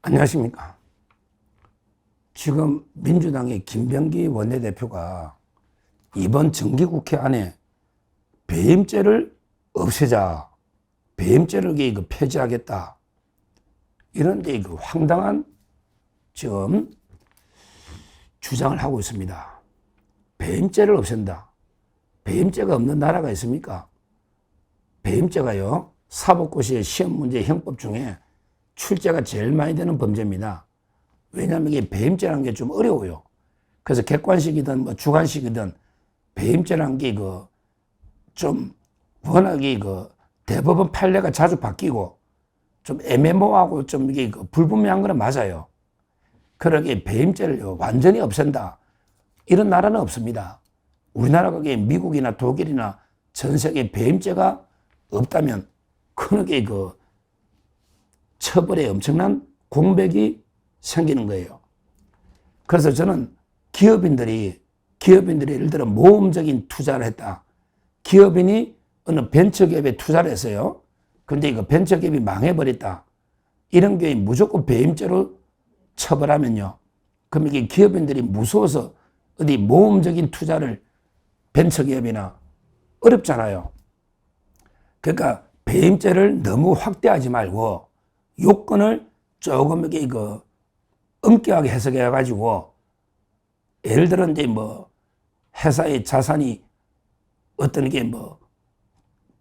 안녕하십니까. 지금 민주당의 김병기 원내대표가 이번 정기국회 안에 배임죄를 없애자, 배임죄를 폐지하겠다, 이런데 황당한 지금 주장을 하고 있습니다. 배임죄를 없앤다. 배임죄가 없는 나라가 있습니까? 배임죄가요, 사법고시의 시험 문제 형법 중에 출제가 제일 많이 되는 범죄입니다. 왜냐하면 이게 배임죄라는 게 좀 어려워요. 그래서 객관식이든 주관식이든 배임죄라는 게 좀 워낙에 대법원 판례가 자주 바뀌고 좀 애매모호하고 좀 이게 불분명한 거는 맞아요. 그러게 배임죄를 완전히 없앤다, 이런 나라는 없습니다. 우리나라가 미국이나 독일이나 전 세계 배임죄가 없다면 그게 처벌에 엄청난 공백이 생기는 거예요. 그래서 저는 기업인들이 예를 들어 모험적인 투자를 했다. 기업인이 어느 벤처기업에 투자를 했어요. 근데 이거 벤처기업이 망해버렸다. 이런 경우에 무조건 배임죄로 처벌하면요, 그럼 이게 기업인들이 무서워서 어디 모험적인 투자를 벤처기업이나 어렵잖아요. 그러니까 배임죄를 너무 확대하지 말고 요건을 조금 엄격하게 해석해 가지고, 예를 들어 이제 회사의 자산이 어떤 게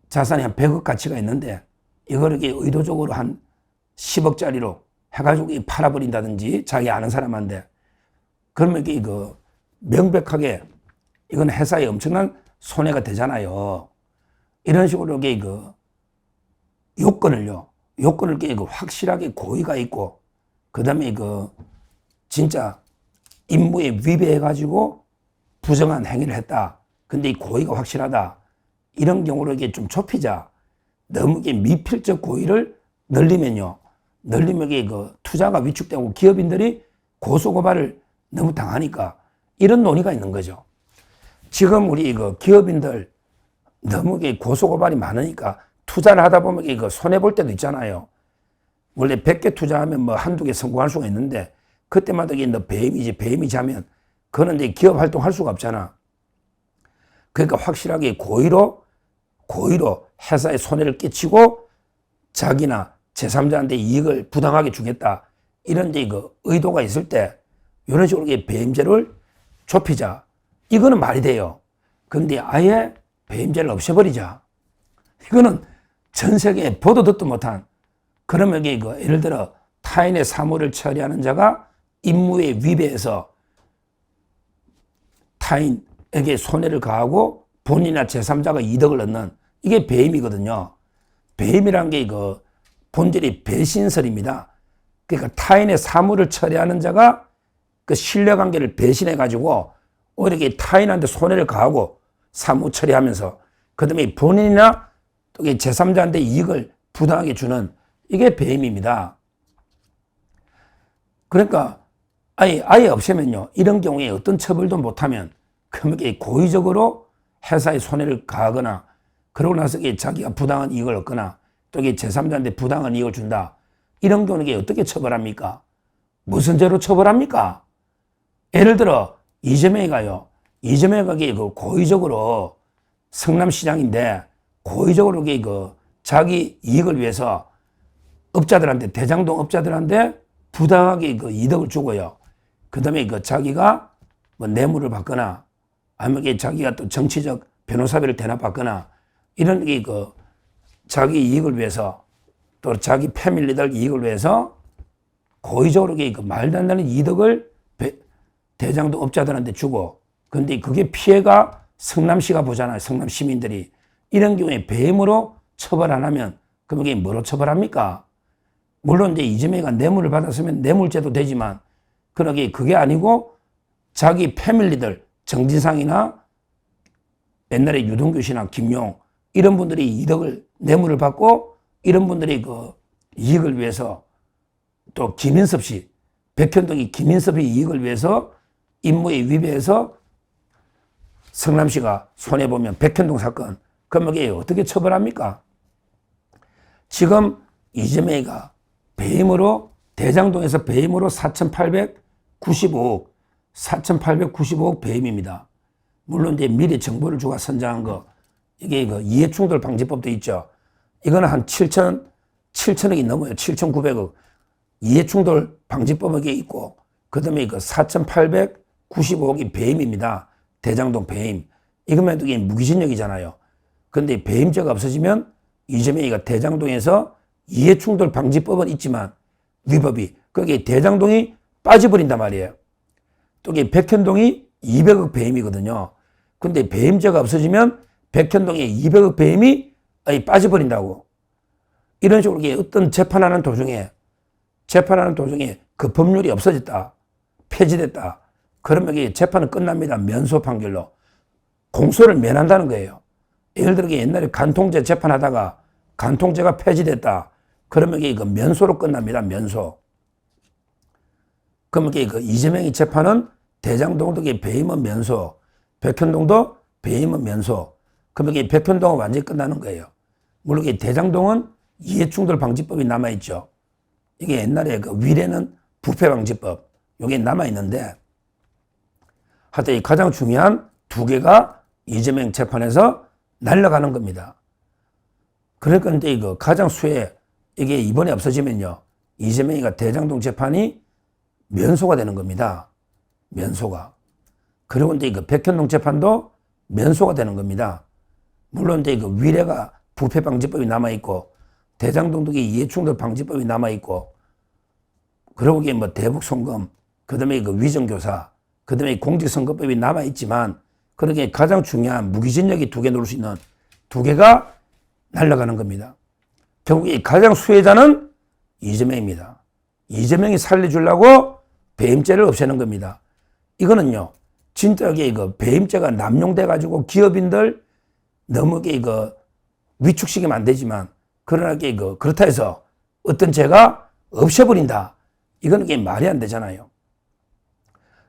자산이 한 100억 가치가 있는데 이거를 의도적으로 한 10억짜리로 해가지고 팔아버린다든지, 자기 아는 사람한테, 그러면 명백하게 이건 회사에 엄청난 손해가 되잖아요. 이런 식으로 요건을 확실하게 고의가 있고, 그 다음에 진짜 임무에 위배해가지고 부정한 행위를 했다. 근데 이 고의가 확실하다. 이런 경우를 좀 좁히자. 너무 미필적 고의를 늘리면 투자가 위축되고 기업인들이 고소고발을 너무 당하니까 이런 논의가 있는 거죠. 지금 우리 기업인들 너무 고소고발이 많으니까 투자를 하다 보면 손해볼 때도 있잖아요. 원래 100개 투자하면 한두 개 성공할 수가 있는데, 그때마다 너 배임이지 하면 그거는 이제 기업 활동할 수가 없잖아. 그러니까 확실하게 고의로 회사에 손해를 끼치고 자기나 제3자한테 이익을 부당하게 주겠다, 이런 데 의도가 있을 때 이런 식으로 배임죄를 좁히자. 이거는 말이 돼요. 그런데 아예 배임죄를 없애버리자. 이거는 전 세계에 보도 듣도 못한, 그러면 예를 들어 타인의 사물을 처리하는 자가 임무에 위배해서 타인에게 손해를 가하고 본인이나 제3자가 이득을 얻는, 이게 배임이거든요. 배임이란 게 본질이 배신설입니다. 그러니까 타인의 사물을 처리하는 자가 그 신뢰관계를 배신해가지고 오히려 타인한테 손해를 가하고 사무 처리하면서 그 다음에 본인이나 또 제3자한테 이익을 부당하게 주는, 이게 배임입니다. 그러니까 아예 없애면요, 이런 경우에 어떤 처벌도 못하면 그러면 고의적으로 회사에 손해를 가하거나, 그러고 나서 자기가 부당한 이익을 얻거나 또 제3자한테 부당한 이익을 준다. 이런 경우는 어떻게 처벌합니까? 무슨 죄로 처벌합니까? 예를 들어 이재명이가요, 고의적으로 성남시장인데 고의적으로 자기 이익을 위해서 업자들한테, 대장동 업자들한테 부당하게 이득을 주고요. 그 다음에 자기가 뇌물을 받거나 아니면 자기가 또 정치적 변호사비를 대납받거나, 이런 자기 이익을 위해서 또 자기 패밀리들 이익을 위해서 고의적으로 말도 안 되는 이득을 대장동 업자들한테 주고, 근데 그게 피해가 성남시가 보잖아요. 성남 시민들이. 이런 경우에 배임으로 처벌 안 하면 그럼 이게 뭐로 처벌합니까? 물론 이제 이재명이가 뇌물을 받았으면 뇌물죄도 되지만, 그게 아니고 자기 패밀리들, 정진상이나 옛날에 유동규 씨나 김용, 이런 분들이 뇌물을 받고, 이런 분들이 이익을 위해서, 또 김인섭 씨, 백현동이 김인섭의 이익을 위해서 임무에 위배해서 성남시가 손해보면 백현동 사건, 그럼 이게 어떻게 처벌합니까? 지금 이재명이가 배임으로 대장동에서 배임으로 4,895억 배임입니다. 물론 이제 미리 정보를 주고 선정한 거, 이게 그 이해충돌 방지법도 있죠. 이거는 한 7천억이 넘어요. 7,900억. 이해충돌 방지법에 있고, 그 다음에 그 4,895억이 배임입니다. 대장동 배임. 이거면 이게 무기징역이잖아요. 근데 배임죄가 없어지면 이재명이가 대장동에서 이해충돌 방지법은 있지만 위법이, 거기에 대장동이 빠져버린단 말이에요. 또 이게 백현동이 200억 배임이거든요. 근데 배임죄가 없어지면 백현동의 200억 배임이 빠져버린다고. 이런 식으로 어떤 재판하는 도중에 그 법률이 없어졌다, 폐지됐다. 그러면 이게 재판은 끝납니다. 면소 판결로. 공소를 면한다는 거예요. 예를 들어 옛날에 간통죄 재판하다가 간통죄가 폐지됐다. 그러면 이게 그 면소로 끝납니다. 면소. 그러면 이게 그 이재명이 재판은 대장동도 배임은 면소, 백현동도 배임은 면소. 그러면 이게 백현동은 완전히 끝나는 거예요. 물론 이게 대장동은 이해충돌 방지법이 남아있죠. 이게 옛날에 그 위례는 부패방지법, 이게 남아있는데, 하여튼 가장 중요한 두 개가 이재명 재판에서 날아가는 겁니다. 그러니까 근데 이거 가장 수혜, 이게 이번에 없어지면요, 이재명이가 대장동 재판이 면소가 되는 겁니다. 면소가. 그리고 이제 그 백현동 재판도 면소가 되는 겁니다. 물론 이제 그 위례가 부패방지법이 남아있고, 대장동도 이해충돌 방지법이 남아있고, 그리고 이게 뭐 대북송금, 그 다음에 그 위정교사, 그 다음에 공직선거법이 남아있지만, 그렇게 가장 중요한 무기징역이 두 개 놓을 수 있는 두 개가 날아가는 겁니다. 결국 이 가장 수혜자는 이재명입니다. 이재명이 살려주려고 배임죄를 없애는 겁니다. 이거는요, 진짜 이거 배임죄가 남용돼가지고 기업인들 너무 이거 위축시키면 안 되지만, 그러나 그렇다 해서 어떤 죄가 없애버린다. 이거는 말이 안 되잖아요.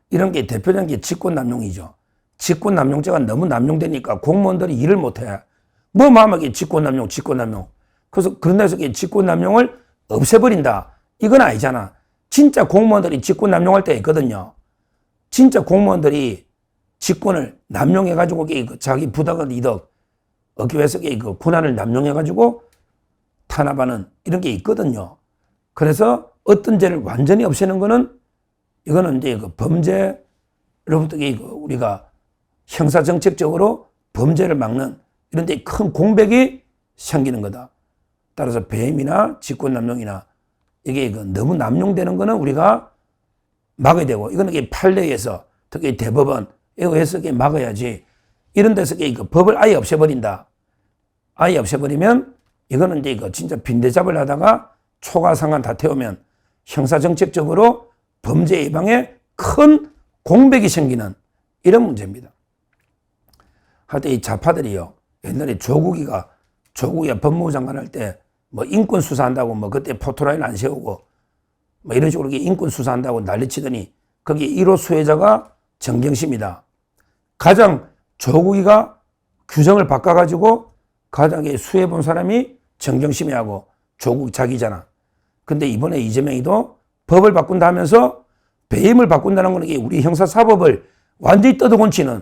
이런 게 대표적인 게 직권남용이죠. 직권남용죄가 너무 남용되니까 공무원들이 일을 못해. 뭐 마음하게 직권남용. 그래서 그런 데서 직권남용을 없애버린다. 이건 아니잖아. 진짜 공무원들이 직권남용할 때 있거든요. 진짜 공무원들이 직권을 남용해가지고 자기 부당한 이득 얻기 위해서 그 권한을 남용해가지고 탄압하는 이런 게 있거든요. 그래서 어떤 죄를 완전히 없애는 거는, 이거는 이제 그 범죄로부터 우리가 형사정책적으로 범죄를 막는 이런 데 큰 공백이 생기는 거다. 따라서 배임이나 직권남용이나 이게 너무 남용되는 거는 우리가 막아야 되고, 이거는 판례에서 특히 대법원에 의해서 막아야지. 이런 데서 그 법을 아예 없애버린다. 아예 없애버리면 이거는 이제 진짜 빈대잡을 하다가 초과상한 다 태우면 형사정책적으로 범죄 예방에 큰 공백이 생기는 이런 문제입니다. 하여튼 이 좌파들이요, 옛날에 조국이가 법무부 장관 할 때 뭐 인권 수사한다고 뭐 그때 포토라인 안 세우고 뭐 이런 식으로 인권 수사한다고 난리치더니 거기 1호 수혜자가 정경심이다. 가장 조국이가 규정을 바꿔가지고 가장 수혜 본 사람이 정경심이하고 조국 자기잖아. 근데 이번에 이재명이도 법을 바꾼다 하면서 배임을 바꾼다는 거는 우리 형사사법을 완전히 떠들곤치는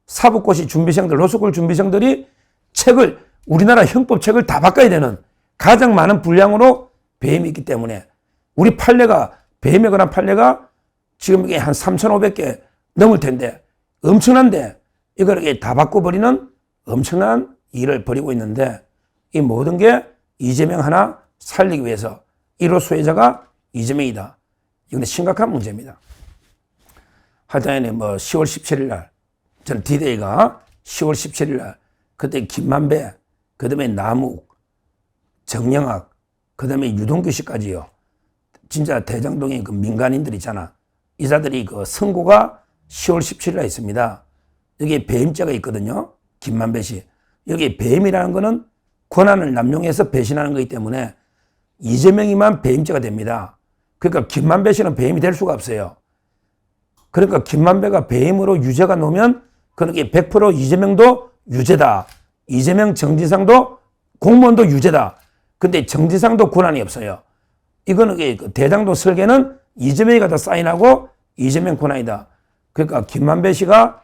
사법고시 준비생들, 로스쿨 준비생들이 우리나라 형법책을 다 바꿔야 되는 가장 많은 분량으로 배임이 있기 때문에 우리 배임에 관한 판례가 지금 이게 한 3,500개 넘을 텐데 엄청난데 이걸 다 바꿔버리는 엄청난 일을 벌이고 있는데, 이 모든 게 이재명 하나 살리기 위해서 1호 수혜자가 이재명이다. 이건 심각한 문제입니다. 하여튼 뭐 10월 17일 날, 저는 D-Day가 10월 17일 날, 그때 김만배, 그 다음에 남욱, 정영학, 그 다음에 유동규 씨까지요. 진짜 대장동의 그 민간인들 있잖아. 이자들이 그 선고가 10월 17일 날 있습니다. 여기에 배임죄가 있거든요. 김만배 씨. 여기 배임이라는 거는 권한을 남용해서 배신하는 거기 때문에 이재명이만 배임죄가 됩니다. 그러니까 김만배 씨는 배임이 될 수가 없어요. 그러니까 김만배가 배임으로 유죄가 나오면 그러니까 100% 이재명도 유죄다. 이재명, 정진상도 공무원도 유죄다. 근데 정진상도 권한이 없어요. 이거는 그 대장동 설계는 이재명이가 다 사인하고 이재명 권한이다. 그러니까 김만배 씨가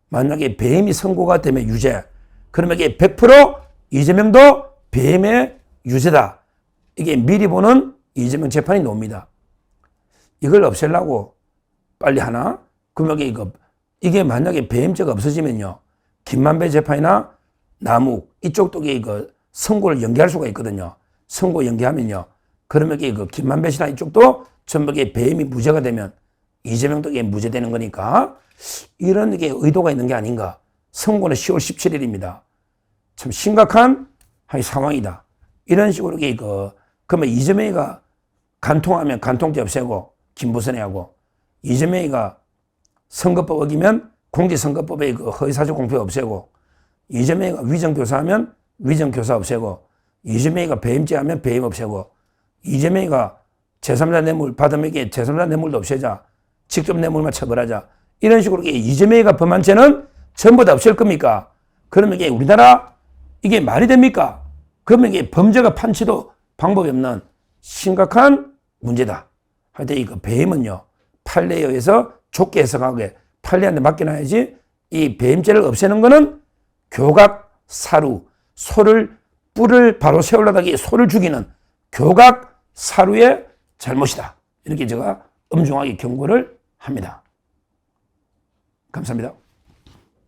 만약에 배임이 선고가 되면 유죄. 그러면 이게 100% 이재명도 배임의 유죄다. 이게 미리 보는 이재명 재판이 나옵니다. 이걸 없애려고 빨리 하나? 그러면 이게 만약에 배임죄가 없어지면요. 김만배 재판이나 남욱 이쪽도 선고를 연기할 수가 있거든요. 선고 연기하면요. 그러면 김만배 씨나 이쪽도 전부 배임이 무죄가 되면 이재명도 무죄되는 거니까 이런 의도가 있는 게 아닌가. 선고는 10월 17일입니다. 참 심각한 상황이다. 이런 식으로 그러면 이재명이가 간통하면 간통죄 없애고 김부선이하고 이재명이가 선거법 어기면 공직선거법의 허위사실 공표 없애고 이재명이가 위정교사하면 위정교사 없애고 이재명이가 배임죄 하면 배임 없애고 이재명이가 제3자 뇌물 받으면 제3자 뇌물도 없애자. 직접 뇌물만 처벌하자. 이런 식으로 이재명이가 범한 죄는 전부 다 없앨 겁니까? 그러면 우리나라 이게 말이 됩니까? 그러면 범죄가 판치도 방법이 없는 심각한 문제다. 하여튼 이거 배임은요. 판례에 의해서 좁게 해석하게 판례한테 맡겨놔야지 이 배임죄를 없애는 거는 교각 사루 뿔을 바로 세우려다가 소를 죽이는 교각 사루의 잘못이다. 이렇게 제가 엄중하게 경고를 합니다. 감사합니다.